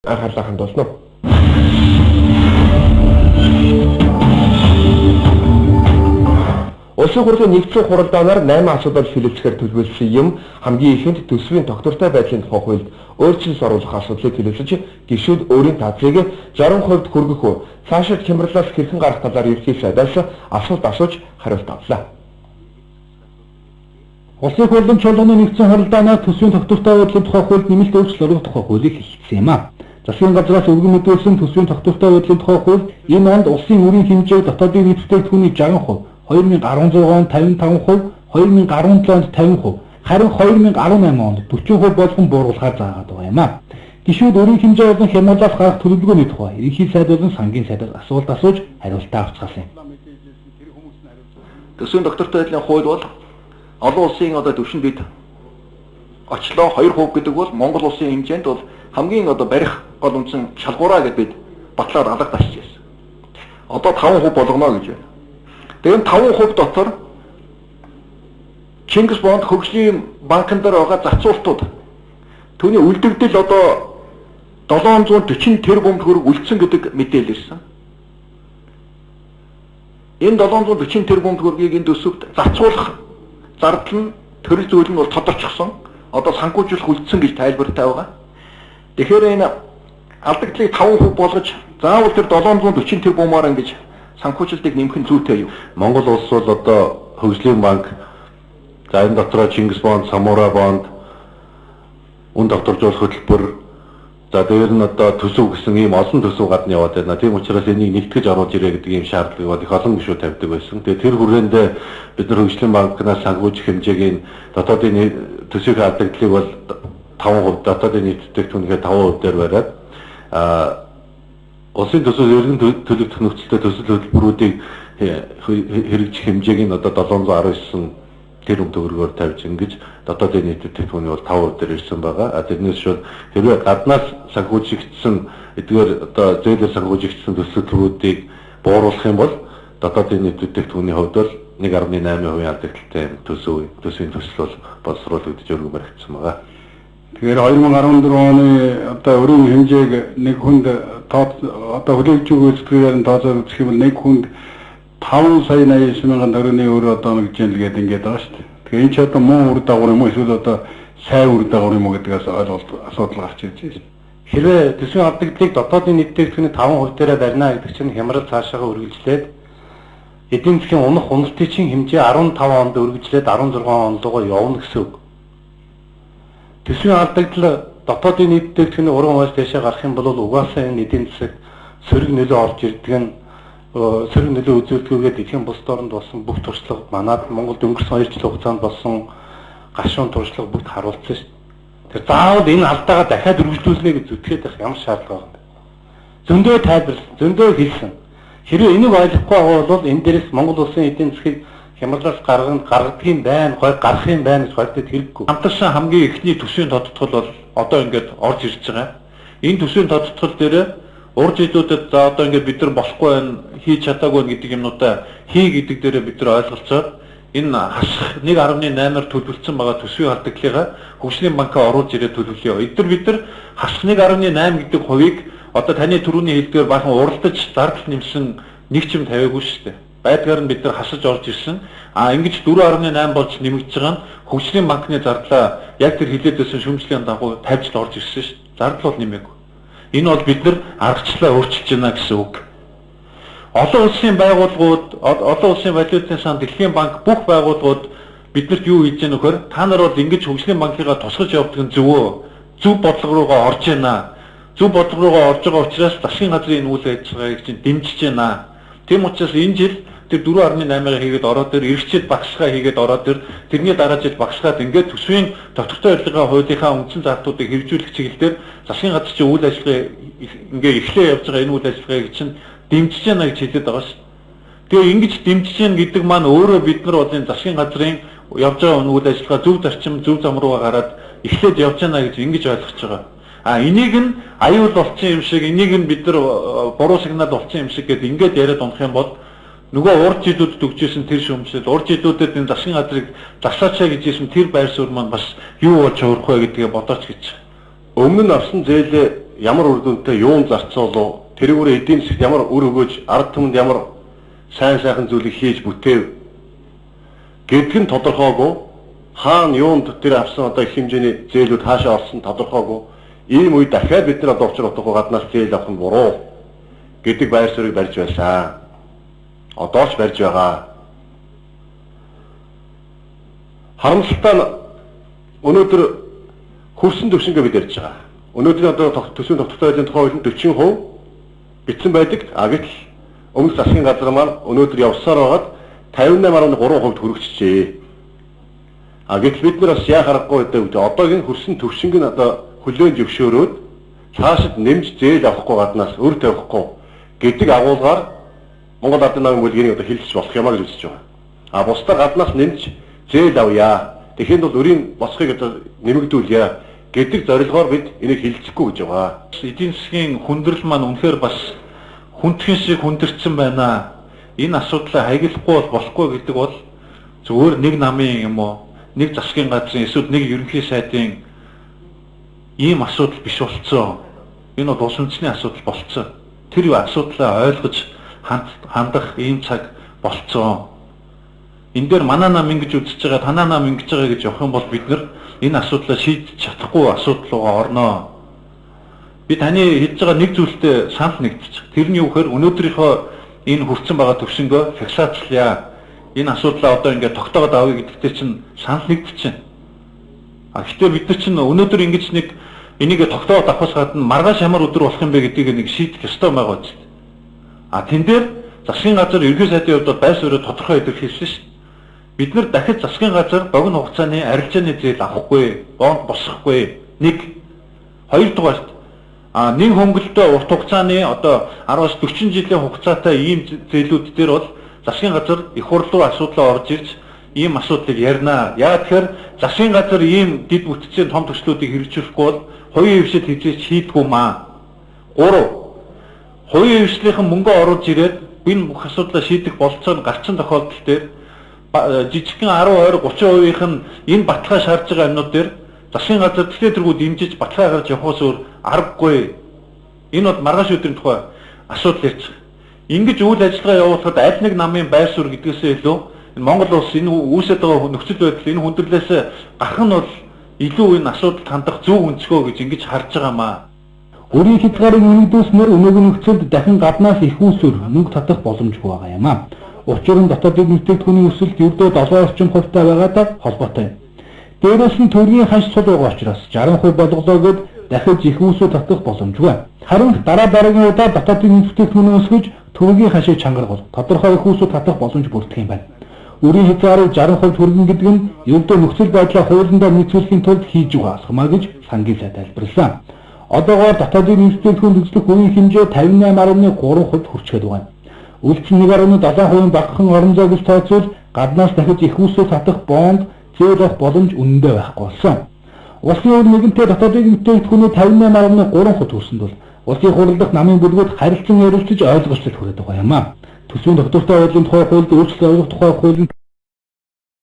анхаарлаа хандуулна. Улсын хурлын нэгдсэн хуралдаанаар 8 асуудал хэлэлцэхээр төлөвлөсөн юм хамгийн ихэнд төсвийн тогтвортой байдлын тухай хуульд өөрчлөлт оруулах асуудлыг хэлэлцэж гишүүд өөрийн таацыг 60% хүргэх үү цаашид хямралаас хэрхэн гарах талаар ерхий сайдаас асуулт асууж хариулт авлаа. Улсын хурлын чуулганы нэгдсэн хуралдаанаар төсвийн тогтвортой байдлын тухай хуульд нэмэлт өөрчлөлт оруулах тухай хуулийг хэлэлцсэн юм а. Засгийн газраас өргөн мэдүүлсэн төсвийн тогтвортой байдлын тухай хууль энэ онд улсын өрийн хэмжээг дотоодын нийт бүтээгдэхүүний 60%, 2016 онд 55%, 2017 онд 50%, харин 2018 онд 40% болгон бууруулахаар заагаад байгаа юм а. Гишүүд өрийн хэмжээ болон хямралаас гарах төлөвлөгөөний тухай ерөнхий сайд болон сангийн сайдаас асуулт асууж хариултаа авцгаасан юм. Төсвийн тогтвортой байдлын хууль бол олон улсын төвшөнд бид очлоо 2% гэдэг бол Монгол улсын хэмжээнд бол хамгийн барих гол үндсэн шалгуураа гэдээ бид батлаад алга тасч байсан. Одоо 5% болгоно гэж байна. Тэгээд 5% дотор Чингис Бонд хөгжлийн банкн дээр байгаа зацуултууд түүний үлдэгдэл 740 тэрбум төгрөг үлдсэн гэдэг мэдээлэл ирсэн. Энэ 740 тэрбум төгрөгийг энэ төсөвт зацуулах зардал нь төрөл зүйл нь бол тодорчсон. Одоо санхүүжүүлэх үлдсэн гэж тайлбартай байгаа. Тэгэхээр энэ алдагдлыг 5% болгож заавал тэр 740 тэрбумаар ингэж санхүүжилтийг нэмэх нь зүйтэй юу? Монгол улс бол хөгжлийн банк за энэ дотроо Чингис Бонд, Самура бонд, үн докторжуулах хөтөлбөр за дээр нь төсөв гэсэн ийм олон төсөв гадна яваад байна. Тийм учраас энийг нэгтгэж оруулж ирээ гэдэг ийм шаардлага бол их олон гишүүд тавьдаг байсан. Тэгээд тэр хүрээнд бид нар хөгжлийн банкнаас санхүүжих хэмжээг дотоодын төсвийн алдагдлыг бол 5% дотоодын нийт бүтээгдэхүүнийхээ 5% дээр бариад улсын төсөв эргэн төлөгдөх нөхцөлтэй төсөл хөтөлбөрүүдийг хэрэгжих хэмжээг нь 719 тэрбум төгрөгөөр тавьж ингэж дотоодын нийт бүтээгдэхүүний бол 5% дээр ирсэн байгаа. Тэрнээс шууд хэрвээ гаднаас санхүүжигдсэн эдгээр зөөлөөр санхүүжигдсэн төсөл хөтөлбөрүүдийг бууруулах юм бол дотоодын нийт бүтээгдэхүүний хувьд бол 1.8% алдагдaltaй төсвийн төсөл бол боловсруулагдж өргөн баригдсан байгаа. Тэгэхээр 2014 оны өрийн хэмжээг нэг хүнд хүлээгч өгөөсгөөр нь тооцоод үзэх юм бол нэг хүнд 5 сая 89 мянган төгрөгийн өр гэж ингээд байгаа шүү дээ. Тэгэхээр энэ ч муу үр дагавар юм уу эсвэл сайн үр дагавар юм уу гэдгээс асуудал гарч ирж байна. Хэрвээ төсвийн алдагдлыг дотоодын нийт бүтээгдэхүүний 5% дээрээ барина гэдэг чинь хямрал цаашаага үргэлжлээд эдийн засгийн унах уналтын хэмжээ 15 онд үргэлжлээд 16 ондоо явна гэсэн үг. Төсвийн алдагдал дотоодын нийт бүтээгдэхүүний уран хувааж дэшээ гарах юм бол угаасаа энэ эдийн засаг сөрөг нөлөө орж ирдэг нь сөрөг нөлөө үзүүлдэггүйгээд эдийн бусд оронд болсон бүх туршлага манад Монголд өнгөрсөн 2 жилийн хугацаанд болсон гашуун туршлага бүгд харуулсан шүү дээ. Тэр заавал энэ алдаагаа дахиад үргэлжлүүлнэ гэж зүтгээд байх ямар шаардлага байна. Зөндөө тайлбарласан, зөндөө хэлсэн. Хэрвээ энийг ойлгохгүй байгаа бол энэ дээрээс Монгол улсын эдийн засгийг хямралаас гаргах юм байна гэж хойдод хэрэггүй. Хамтарсан хамгийн эхний төсвийн тодтгол бол одоо ингээд орж ирж байгаа. Энэ төсвийн тодтгол дээр урд жилүүдэд за одоо ингээд бид нар болохгүй байна, хийж чадаагүй байна гэдэг юмнуудаа хий гэдэг дээр бид нар ойлголцоод энэ хасах 1.8-аар төлөвлөсөн байгаа төсвийн алдагдлыг хөгжлийн банкаа оруулж ирээд төлөвлөе. Бид нар хасах 1.8 гэдэг хувийг одоо таны түрүүний хэлдгээр бахан уралдаж зардал нэмсэн нэг ч юм тавиагүй шүү дээ. Байдгаар нь бид нар хасаж орж ирсэн. Ингэж 4.8 болж нэмэгдэж байгаа нь хөгжлийн банкны зардлаа яг тэр хилээд байсан шүүмжлэлийн дагуу тавьж л орж ирсэн шүү дээ. Зардал бол нэмээгүй. Энэ бол бид нар аргачлалаа өөрчилж байна гэсэн үг. Олон улсын байгууллагууд, олон улсын валютын сан, Дэлхийн банк бүх байгууллагууд биднэрт юу хийж яах вэ гэхээр та нар бол ингэж хөгжлийн банкыгаа тусгаж явдаг нь зөв бодлого руугаа орж байна. Зөв бодлого руугаа орж байгаа учраас засгийн газрын энэ үйл ажиллагааг чинь дэмжиж байна. Тийм учраас энэ жил тэр 4.8-ыг хийгээд ороод тэр эргэжчид багсгаа хийгээд ороод тэрний дараа жил багсгаад ингээд төсвийн тогтвортой барилгын хуулийнхаа үндсэн зардуудыг хэрэгжүүлэх чиглэлээр засгийн газар чинь үйл ажиллагаа ингээд эхлээ явж байгаа энэ үйл ажиллагааг чинь дэмжиж байна гэж хэлээд байгаа шүү. Тэгээ ингэж дэмжиж байна гэдэг маань өөрөө бид нар бол энэ засгийн газрын явж байгаа үйл ажиллагаа зөв зарчим зөв зам руугаа гараад эхлээд явж байна гэж ингэж ойлгож байгаа. Энийг нь аюул болсон юм шиг, энийг нь бид нар буруу сигнал болсон юм шиг гэдэг ингээд яриад унах юм бол нөгөө урд жилүүдэд өгчээсэн тэр шүүмжлэл, урд жилүүдэд энэ засгийн газрыг засаачаа гэж хэлсэн тэр байр суурь маань бас юу болж хувирах вэ гэдгээ бодооч гэж. Өмнө нь авсан зээлээ ямар үр дүнтэй юун зарцуулав, тэрүүгээр эдийн засгт ямар үр өгөөж, ард түмэнд ямар сайн сайхан зүйлийг хийж бүтээв гэдг нь тодорхойгүй. Хаана юунд тэр авсан одоо их хэмжээний зээлүүд хаашаа орсон тодорхойгүй. Ийм үед дахиад бид нар одоо учир утгагүй гаднаас зээл авах нь буруу гэдэг байр суурийг барьж байсан. Одоо ч барьж байгаа. Харамсалтай нь өнөөдөр хөрсөн төвшингээ бид ярьж байгаа. Өнөөдөр одоо төсвийн тогтвортой байдлын тухай хуулинд 40% бичсэн байдаг. Гэтэл өмнөх засгийн газар маань өнөөдөр явсаар байгаад 58.3% хүрэгчжээ. Гэтэл бид нар бас яа харахгүй гэдэг. Одоогийн хөрсөн төвшинг нь одоо хүлээн зөвшөөрөөд цаашид нэмж зээл авахгүй гаднаас өр тавихгүй гэдэг агуулгаар Монгол Ардын намын бүлгийг одоо хэлж болох юмаа гэж үзэж байгаа. Бусдаар гаднаас нэмж зээл авъя. Тэгэхэд бол өрийн босхыг одоо нэмэгдүүлье гэдэг зорилгоор бид энийг хилцэхгүй гэж байгаа. Эдийн засгийн хүндрэл маань үнэхээр бас хүндхэн шиг хүндэрсэн байна. Энэ асуудлаа хаягдлахгүй болохгүй гэдэг бол зөвхөн нэг намын юм уу, нэг засгийн газрын эсвэл нэг ерөнхий сайдын ийм асуудал биш болцсон. Энэ бол улс үндэсний асуудал болцсон. Тэр асуудлаа ойлгож хандах ийм цаг болцсон. Энэ дээр манай нам ингэж үзэж байгаа, танаа нам ингэж байгаа гэж явах юм бол бид нар энэ асуудлаа шийдэж чадахгүй асуудал руугаа орноо. Би таны хэлж байгаа нэг зүйлтэй санал нэгдчих. Тэр нь юу гэхээр өнөөдрийнхөө энэ хүрсэн байгаа төвшнгөө фиксацлая. Энэ асуудлаа одоо ингээд тогтоогод авъя гэдэгтээ чинь санал нэгдчихэв. Гэхдээ бид нар чинь өнөөдөр ингэж нэг энийг тогтоогод авахаас гадна маргааш ямар өдөр болох юм бэ гэдгийг нэг шийдэх ёстой байгаа ч. Тэн дээр засгийн газар ерөнхий сайдын хувьд байр суурь тодорхой илэрхийлсэн шүү. Бид нар дахид засгийн газар богино хугацааны арилжааны зээл авахгүй, бонд босгохгүй. Нэг хоёрдугаарт нэг хөнгөлтөө урт хугацааны одоо 10-аас 40 жилийн хугацаатай ийм зээлүүд дээр бол засгийн газар их хурл руу асуудлаа орж ирж ийм асуудлыг ярина. Яагаад тэгэхээр засгийн газар ийм дэд бүтцийн том төслүүдийг хэрэгжүүлэхгүй бол хувийн хвшил хийж хийдгүү маа. 3. Хувийн хвшлийн мөнгө оруулж ирээд энэ бүх асуудлаа шийдэх болцоо нь гарсан тохиолдол дээр жижигхэн 10, 20, 30% нь энэ баталгаа шаардж байгаа юмнууд дээр засгийн газар төлөөдргүүд дэмжиж баталгаа гаргаж явахаас өөр аргагүй. Энэ бол маргааш өдрийн тухай асуудал ярьж байгаа. Ингэж үйл ажиллагаа явуулахад аль нэг намын байр суурь гэдгээсээ илүү энэ Монгол улс энэ үүсэт байгаа нөхцөл байдал энэ хүндрэлээс гарах нь бол илүү энэ асуудалд хандах зөв өнцгөө гэж ингэж харж байгаамаа. Өөрийн хязгаарыг нэмэгдүүлснээр өнөөгийн нөхцөлд дахин гаднаас их үүсвэр мөнгө татах боломжгүй байгаа юм аа. Учир нь дотоодын бүтээгдэхүүний өсөлт ердөө 70% байгаатай холбоотой. Дээрээс нь төргийн ханш цул байгаа учраас 60% болголоогод дахиж их үүсвэр татах боломжгүй. Харин дараагийн удаа дотоодын бүтээгдэхүүний өсгөж төргийн ханшийг чангаргал тодорхой их үүсвэр татах боломж бүрдэх юм байна. Өөрийн хязгаарыг 60% хүргэн гэдэг нь ердөө нөхцөл байдлаа хуулиндаа нийцүүлэхийн тулд хийж байгаа алхмаа гэж сангийн сайд тайлбарласан. Одоогоор дотоодын бүтээгдэхүүн төслөх үеийн хэмжээ 58.3% хүрчээд байна. Үлдсэн 1.7% багахан орон зай гэж тооцвол гаднаас дахиж их үүсвэр татах бонд зээл авах боломж үнэндээ байхгүй болсон. Улсын өр нэгэнтээ дотоодын бүтээгдэхүүний 58.3% хүрсэнд бол улсын хурал дахь намын бүлгүүд харилцан ярилцаж ойлголцол хүрээд байгаа юм аа. Төсвийн тогтвортой байдлын тухай хуульд өөрчлөлт оруулах тухай хуулинд